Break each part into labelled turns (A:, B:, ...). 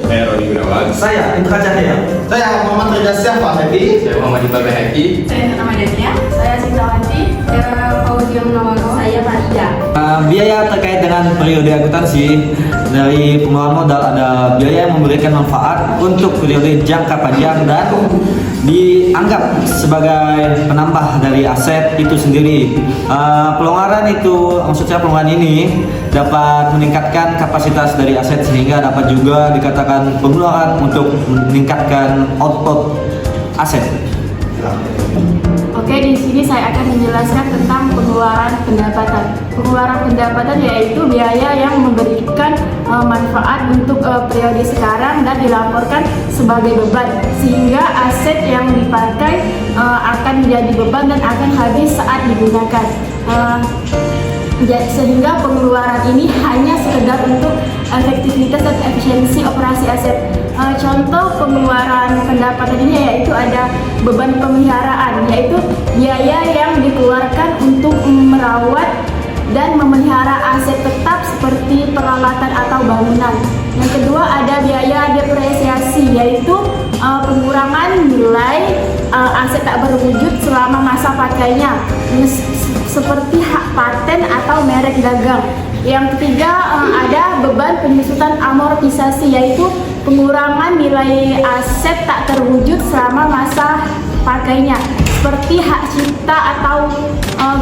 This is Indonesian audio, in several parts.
A: Saya Roni Gunawan.
B: Saya Indra Cahya.
C: Saya Muhammad Reza Syafah Hadi.
A: Saya Muhammad Iqbal Haki.
D: Saya Nama Dania. Saya Sintawanti. Saya Fauzia Munawaro. Saya Farida.
B: Biaya terkait dengan periode akuntansi dari pengeluaran modal ada biaya yang memberikan manfaat untuk periode jangka panjang dan dianggap sebagai penambah dari aset itu sendiri. Pelonggaran itu, maksudnya pelonggaran ini dapat meningkatkan kapasitas dari aset sehingga dapat juga dikatakan pengeluaran untuk meningkatkan output aset.
D: Oke, di sini saya akan menjelaskan tentang pengeluaran pendapatan. Pengeluaran pendapatan yaitu biaya yang memberikan manfaat untuk periode sekarang dan dilaporkan sebagai beban, sehingga aset yang dipakai akan menjadi beban dan akan habis saat digunakan. Sehingga pengeluaran ini hanya sekedar untuk efektivitas dan efisiensi operasi aset. Contoh pengeluaran pendapatan ini yaitu ada beban pemeliharaan, yaitu biaya yang dikeluarkan untuk merawat dan memelihara aset tetap seperti peralatan atau bangunan. Yang kedua ada biaya depresiasi, yaitu pengurangan nilai aset tak berwujud selama masa pakainya, seperti hak paten atau merek dagang. Yang ketiga ada beban penyusutan amortisasi, yaitu pengurangan nilai aset tak terwujud selama masa pakainya, seperti hak cipta atau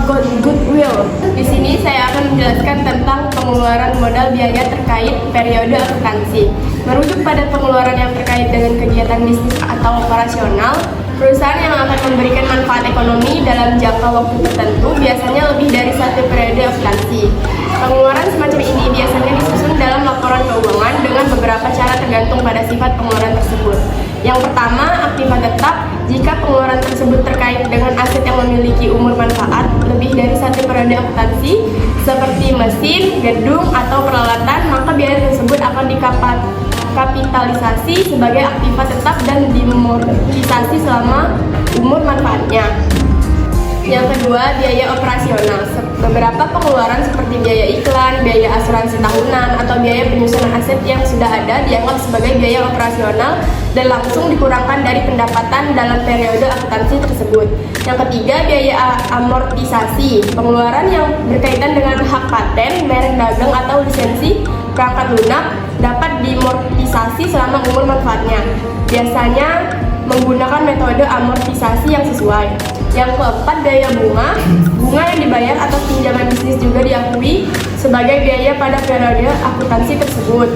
D: goodwill.
E: Di sini saya akan menjelaskan tentang pengeluaran modal biaya terkait periode akuntansi. Merujuk pada pengeluaran yang terkait dengan kegiatan bisnis atau operasional, perusahaan yang akan memberikan manfaat ekonomi dalam jangka waktu tertentu biasanya lebih dari satu periode akuntansi. Pengeluaran semacam ini biasanya disusun dalam laporan keuangan dengan beberapa cara tergantung pada sifat pengeluaran tersebut. Yang pertama, aktiva tetap. Jika pengeluaran tersebut terkait dengan aset yang memiliki umur manfaat lebih dari satu periode akuntansi, seperti mesin, gedung, atau peralatan, maka biaya tersebut akan dikapitalisasi sebagai aktiva tetap dan dimortisasi selama umur manfaatnya. Yang kedua, biaya operasional. Beberapa pengeluaran seperti biaya iklan, biaya asuransi tahunan, atau biaya penyusunan aset yang sudah ada dianggap sebagai biaya operasional dan langsung dikurangkan dari pendapatan dalam periode akuntansi tersebut. Yang ketiga, biaya amortisasi. Pengeluaran yang berkaitan dengan hak paten, merek dagang, atau lisensi perangkat lunak dapat dimortisasi selama umur manfaatnya. Biasanya menggunakan metode amortisasi yang sesuai. Yang keempat, biaya bunga. Bunga yang dibayar atas pinjaman bisnis juga diakui sebagai biaya pada periode akuntansi tersebut.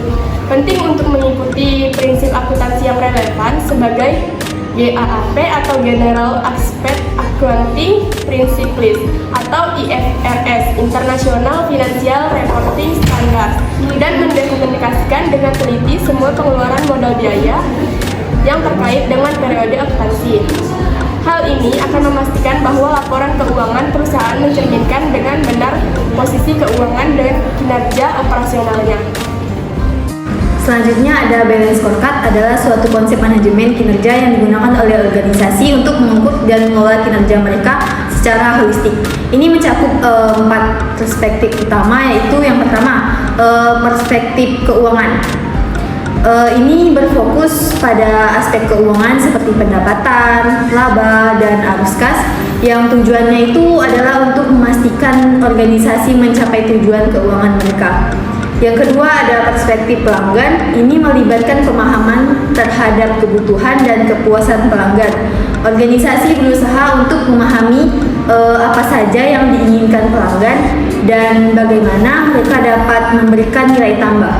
E: Penting untuk mengikuti prinsip akuntansi yang relevan sebagai GAAP atau General Aspect Accounting Principles atau IFRS, International Financial Reporting Standards, dan mendokumentasikan dengan teliti semua pengeluaran modal biaya yang terkait dengan periode akuntansi. Hal ini akan memastikan bahwa laporan keuangan perusahaan mencerminkan dengan benar posisi keuangan dan kinerja operasionalnya.
F: Selanjutnya ada balance scorecard, adalah suatu konsep manajemen kinerja yang digunakan oleh organisasi untuk mengukur dan mengelola kinerja mereka secara holistik. Ini mencakup 4 perspektif utama, yaitu yang pertama perspektif keuangan. Ini berfokus pada aspek keuangan seperti pendapatan, laba, dan arus kas, yang tujuannya itu adalah untuk memastikan organisasi mencapai tujuan keuangan mereka. Yang kedua ada perspektif pelanggan. Ini melibatkan pemahaman terhadap kebutuhan dan kepuasan pelanggan. Organisasi berusaha untuk memahami apa saja yang diinginkan pelanggan dan bagaimana mereka dapat memberikan nilai tambah.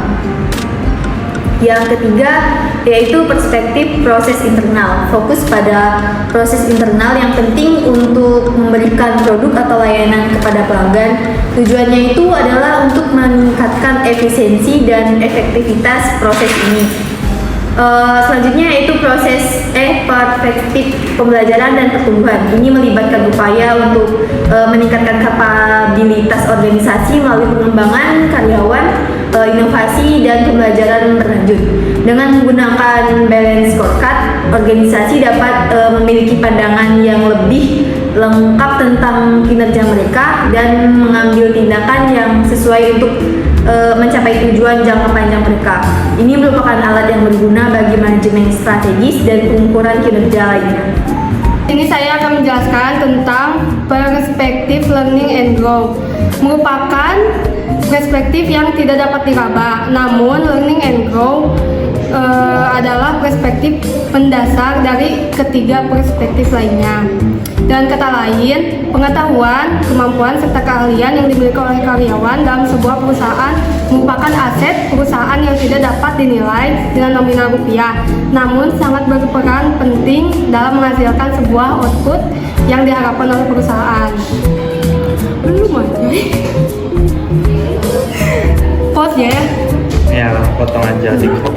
F: Yang ketiga yaitu perspektif proses internal. Fokus pada proses internal yang penting untuk memberikan produk atau layanan kepada pelanggan. Tujuannya itu adalah untuk meningkatkan efisiensi dan efektivitas proses ini. Selanjutnya yaitu perspektif pembelajaran dan pertumbuhan. Ini melibatkan upaya untuk meningkatkan kapabilitas organisasi melalui pengembangan karyawan, inovasi, dan pembelajaran berlanjut. Dengan menggunakan balance scorecard, organisasi dapat memiliki pandangan yang lebih lengkap tentang kinerja mereka dan mengambil tindakan yang sesuai untuk mencapai tujuan jangka panjang mereka. Ini merupakan alat yang berguna bagi manajemen strategis dan pengukuran kinerja lainnya.
E: Ini saya akan menjelaskan tentang perspektif learning and grow. Merupakan perspektif yang tidak dapat diraba, namun learning and grow adalah perspektif pendasar dari ketiga perspektif lainnya. Dengan kata lain, pengetahuan, kemampuan, serta keahlian yang dimiliki oleh karyawan dalam sebuah perusahaan merupakan aset perusahaan yang tidak dapat dinilai dengan nominal rupiah, namun sangat berperan penting dalam menghasilkan sebuah output yang diharapkan oleh perusahaan. Belum aja. Pause ya.
C: Ya, potong aja dikit.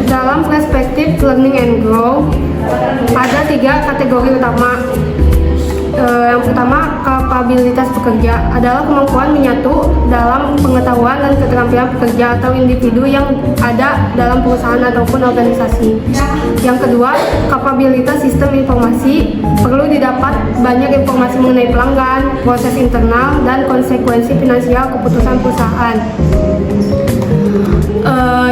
E: Dalam perspektif learning and grow ada 3 kategori utama. Yang pertama, kapabilitas pekerja adalah kemampuan menyatu dalam pengetahuan dan keterampilan pekerja atau individu yang ada dalam perusahaan ataupun organisasi. Yang kedua, kapabilitas sistem informasi, perlu didapat banyak informasi mengenai pelanggan, proses internal, dan konsekuensi finansial keputusan perusahaan.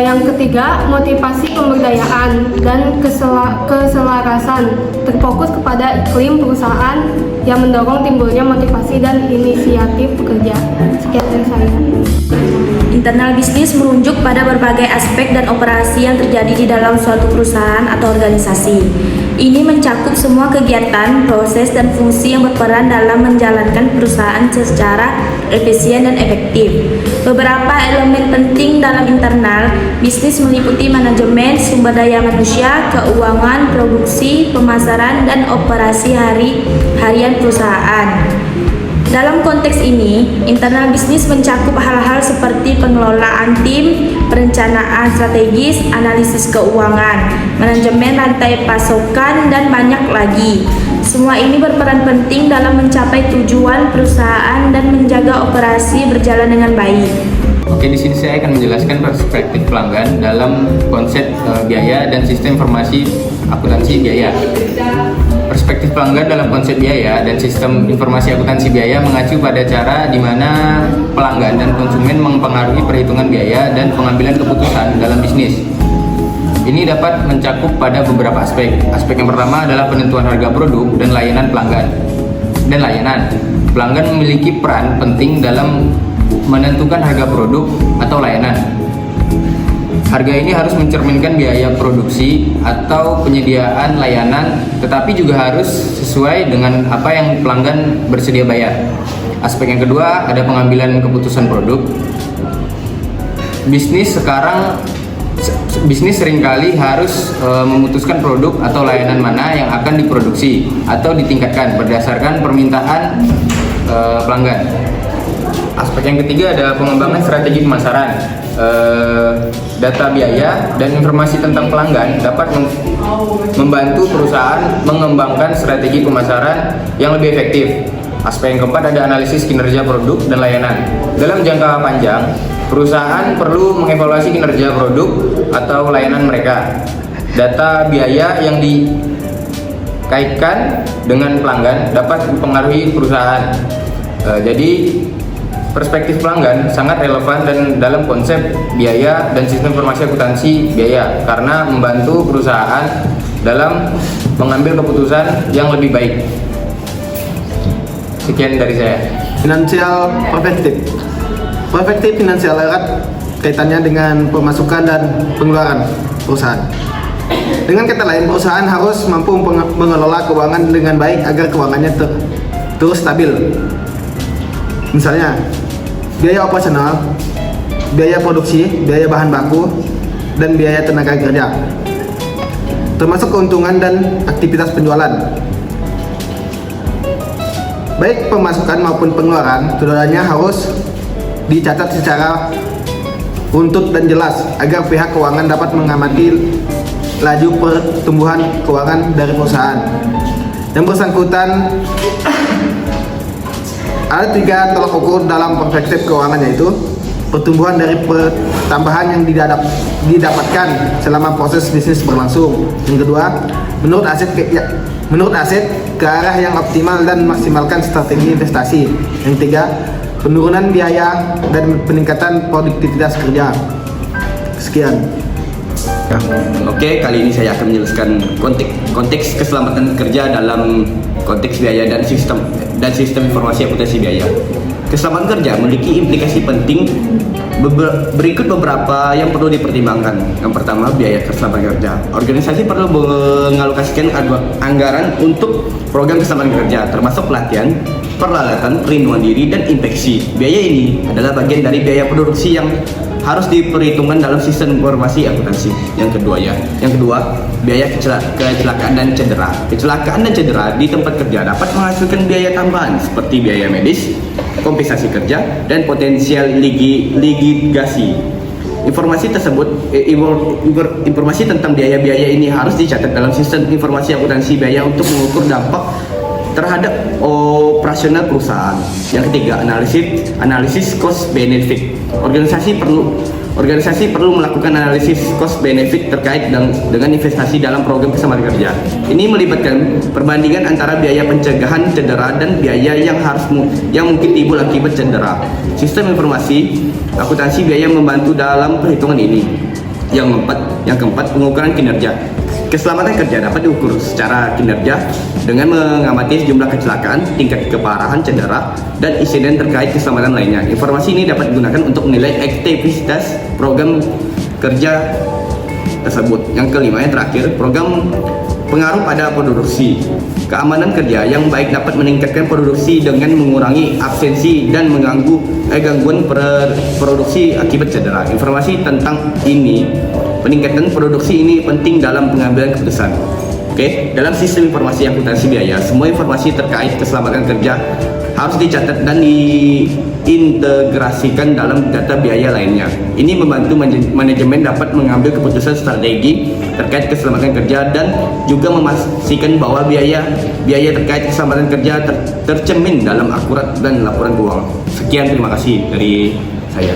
E: Yang ketiga, motivasi pemberdayaan dan keselarasan, terfokus kepada iklim perusahaan yang mendorong timbulnya motivasi dan inisiatif pekerja. Sekian dari saya.
F: Internal bisnis merujuk pada berbagai aspek dan operasi yang terjadi di dalam suatu perusahaan atau organisasi. Ini mencakup semua kegiatan, proses, dan fungsi yang berperan dalam menjalankan perusahaan secara efisien dan efektif. Beberapa elemen penting dalam internal bisnis meliputi manajemen, sumber daya manusia, keuangan, produksi, pemasaran, dan operasi harian perusahaan. Dalam konteks ini, internal bisnis mencakup hal-hal seperti pengelolaan tim, perencanaan strategis, analisis keuangan, manajemen rantai pasokan, dan banyak lagi. Semua ini berperan penting dalam mencapai tujuan perusahaan dan menjaga operasi berjalan dengan baik.
A: Oke, di sini saya akan menjelaskan perspektif pelanggan dalam konsep biaya dan sistem informasi akuntansi biaya. Perspektif pelanggan dalam konsep biaya dan sistem informasi akuntansi biaya mengacu pada cara di mana pelanggan dan konsumen mempengaruhi perhitungan biaya dan pengambilan keputusan dalam bisnis. Ini dapat mencakup pada beberapa aspek. Aspek yang pertama adalah penentuan harga produk dan layanan pelanggan. Pelanggan memiliki peran penting dalam menentukan harga produk atau layanan. Harga ini harus mencerminkan biaya produksi atau penyediaan layanan, tetapi juga harus sesuai dengan apa yang pelanggan bersedia bayar. Aspek yang kedua ada pengambilan keputusan produk. Bisnis seringkali harus memutuskan produk atau layanan mana yang akan diproduksi atau ditingkatkan berdasarkan permintaan pelanggan. Aspek yang ketiga ada pengembangan strategi pemasaran. Data biaya dan informasi tentang pelanggan dapat membantu perusahaan mengembangkan strategi pemasaran yang lebih efektif. Aspek yang keempat ada analisis kinerja produk dan layanan. Dalam jangka panjang, perusahaan perlu mengevaluasi kinerja produk atau layanan mereka. Data biaya yang dikaitkan dengan pelanggan dapat mempengaruhi perusahaan. Jadi perspektif pelanggan sangat relevan dan dalam konsep biaya dan sistem informasi akuntansi biaya karena membantu perusahaan dalam mengambil keputusan yang lebih baik. Sekian dari saya.
C: Finansial perspektif. Perspektif finansial erat kaitannya dengan pemasukan dan pengeluaran perusahaan. Dengan kata lain, perusahaan harus mampu mengelola keuangan dengan baik agar keuangannya terus stabil. Misalnya, biaya operasional, biaya produksi, biaya bahan baku, dan biaya tenaga kerja, termasuk keuntungan dan aktivitas penjualan. Baik pemasukan maupun pengeluaran, keduanya harus dicatat secara runtut dan jelas agar pihak keuangan dapat mengamati laju pertumbuhan keuangan dari perusahaan. Yang bersangkutan ada 3 tolak ukur dalam perspektif keuangan, yaitu pertumbuhan dari tambahan yang didapatkan selama proses bisnis berlangsung. Yang kedua, menurut menurut Asep ke arah yang optimal dan maksimalkan strategi investasi. Yang ketiga, penurunan biaya dan peningkatan produktivitas kerja. Sekian.
G: Oke, kali ini saya akan menjelaskan konteks keselamatan kerja dalam konteks biaya dan sistem informasi akuntansi biaya. Keselamatan kerja memiliki implikasi penting. Berikut beberapa yang perlu dipertimbangkan. Yang pertama, biaya keselamatan kerja. Organisasi perlu mengalokasikan anggaran untuk program keselamatan kerja, termasuk pelatihan, peralatan, perlindungan diri, dan infeksi. Biaya ini adalah bagian dari biaya produksi yang harus diperhitungkan dalam sistem informasi akuntansi. Yang kedua, biaya kecelakaan dan cedera. Kecelakaan dan cedera di tempat kerja dapat menghasilkan biaya tambahan seperti biaya medis, kompensasi kerja, dan potensial litigasi. Informasi tentang biaya-biaya ini harus dicatat dalam sistem informasi akuntansi biaya untuk mengukur dampak terhadap operasional perusahaan. Yang ketiga, analisis cost benefit. Organisasi perlu melakukan analisis cost benefit terkait dengan investasi dalam program keselamatan kerja. Ini melibatkan perbandingan antara biaya pencegahan cedera dan biaya yang mungkin timbul akibat cedera. Sistem informasi akuntansi biaya membantu dalam perhitungan ini. Yang keempat, pengukuran kinerja. Keselamatan kerja dapat diukur secara kinerja dengan mengamati jumlah kecelakaan, tingkat keparahan, cedera, dan insiden terkait keselamatan lainnya. Informasi ini dapat digunakan untuk menilai aktivitas program kerja tersebut. Yang kelima, yang terakhir, program pengaruh pada produksi. Keamanan kerja yang baik dapat meningkatkan produksi dengan mengurangi absensi dan gangguan produksi akibat cedera. Informasi tentang peningkatan produksi ini penting dalam pengambilan keputusan. Oke, dalam sistem informasi akuntansi biaya, semua informasi terkait keselamatan kerja harus dicatat dan diintegrasikan dalam data biaya lainnya. Ini membantu manajemen dapat mengambil keputusan strategi terkait keselamatan kerja dan juga memastikan bahwa biaya terkait keselamatan kerja tercermin dalam akurat dan laporan keuangan. Sekian, terima kasih dari saya.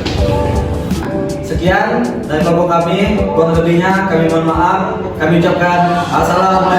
B: Sekian dari kelompok kami, kurang lebihnya kami mohon maaf. Kami ucapkan assalamualaikum.